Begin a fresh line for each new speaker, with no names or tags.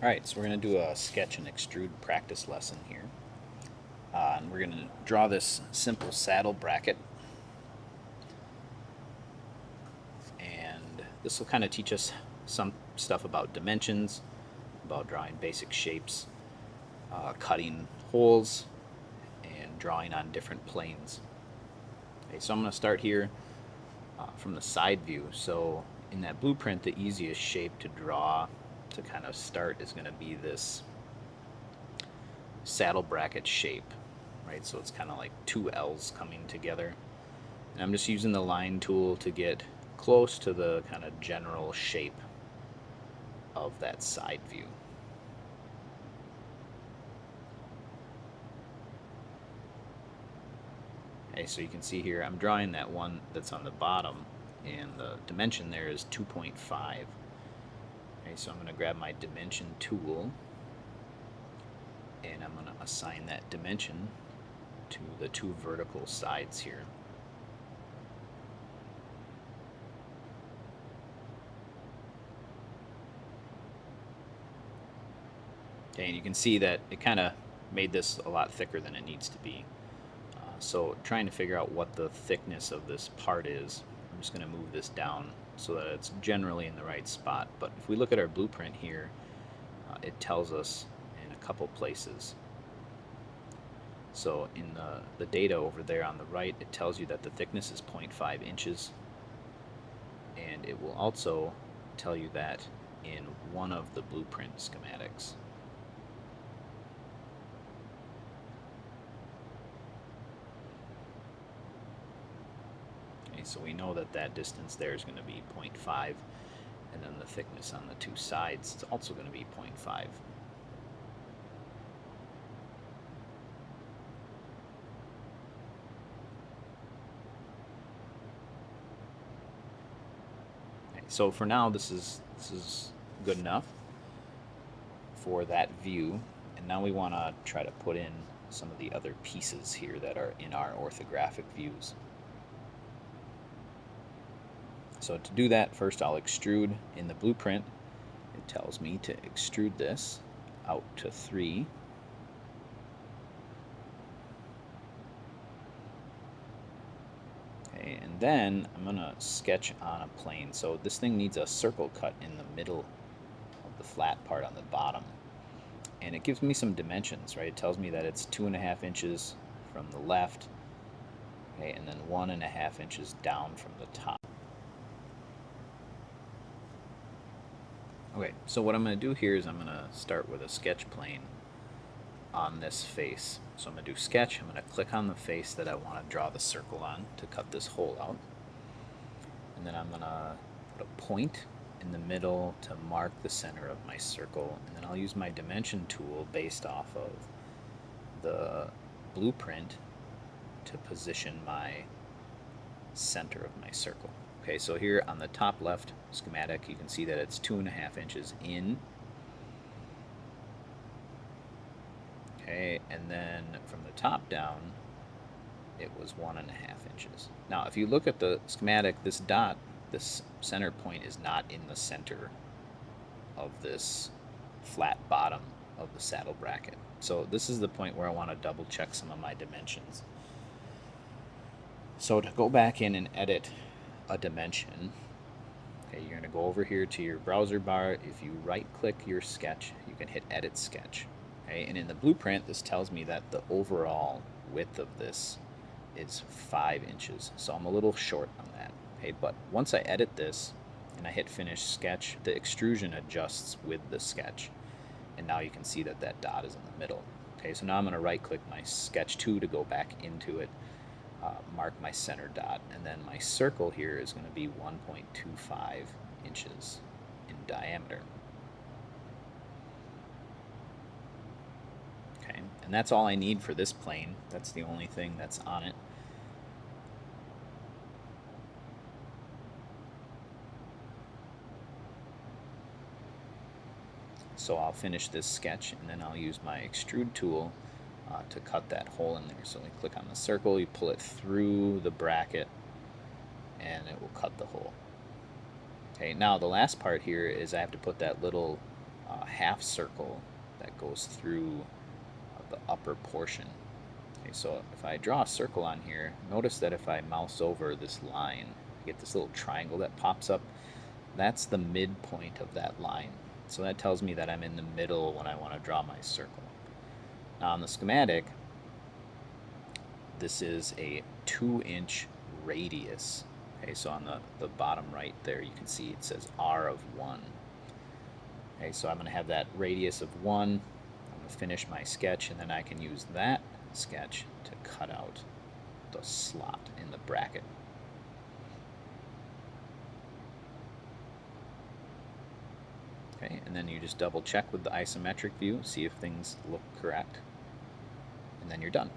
Alright, so we're going to do a sketch and extrude practice lesson here. And we're going to draw this simple saddle bracket. And this will kind of teach us some stuff about dimensions, about drawing basic shapes, cutting holes, and drawing on different planes. Okay, so I'm going to start here from the side view. So in that blueprint, the easiest shape to draw to kind of start is going to be this saddle bracket shape, right? So it's kind of like two L's coming together. And I'm just using the line tool to get close to the kind of general shape of that side view. Okay, so you can see here I'm drawing that one that's on the bottom, and the dimension there is 2.5. Okay, so I'm going to grab my dimension tool, and I'm going to assign that dimension to the two vertical sides here. Okay, and you can see that it kind of made this a lot thicker than it needs to be. So trying to figure out what the thickness of this part is, I'm just going to move this down so that it's generally in the right spot. But if we look at our blueprint here, it tells us in a couple places. So in the data over there on the right, it tells you that the thickness is 0.5 inches. And it will also tell you that in one of the blueprint schematics. Okay, so we know that that distance there is going to be 0.5, and then the thickness on the two sides is also going to be 0.5. Okay, so for now, this is good enough for that view, and now we want to try to put in some of the other pieces here that are in our orthographic views. So to do that, first I'll extrude in the blueprint. It tells me to extrude this out to 3. Okay, and then I'm going to sketch on a plane. So this thing needs a circle cut in the middle of the flat part on the bottom. And it gives me some dimensions, right? It tells me that it's 2.5 inches from the left, okay, and then 1.5 inches down from the top. Okay, so what I'm going to do here is I'm going to start with a sketch plane on this face. So I'm going to do sketch, I'm going to click on the face that I want to draw the circle on to cut this hole out. And then I'm going to put a point in the middle to mark the center of my circle, and then I'll use my dimension tool based off of the blueprint to position my center of my circle. Okay, so here on the top left schematic, you can see that it's 2.5 inches in. Okay, and then from the top down, it was 1.5 inches. Now, if you look at the schematic, this dot, this center point is not in the center of this flat bottom of the saddle bracket. So this is the point where I want to double check some of my dimensions. So to go back in and edit a dimension, okay, you're going to go over here to your browser bar. If you right click your sketch, you can hit edit sketch. Okay, and in the blueprint, this tells me that the overall width of this is 5 inches. So I'm a little short on that. Okay, but once I edit this and I hit finish sketch, the extrusion adjusts with the sketch. And now you can see that that dot is in the middle. Okay, so now I'm going to right click my sketch 2 to go back into it, mark my center dot, and then my circle here is going to be 1.25 inches in diameter. Okay, and that's all I need for this plane. That's the only thing that's on it. So I'll finish this sketch, and then I'll use my extrude tool to cut that hole in there. So we click on the circle, you pull it through the bracket, and it will cut the hole. Okay, now the last part here is I have to put that little half circle that goes through the upper portion. Okay, so if I draw a circle on here, notice that if I mouse over this line, I get this little triangle that pops up. That's the midpoint of that line. So that tells me that I'm in the middle when I want to draw my circle. Now on the schematic, this is a 2-inch radius. Okay, so on the bottom right there, you can see it says R of 1. Okay, so I'm going to have that radius of 1. I'm going to finish my sketch, and then I can use that sketch to cut out the slot in the bracket. Okay, and then you just double check with the isometric view, see if things look correct, and then you're done.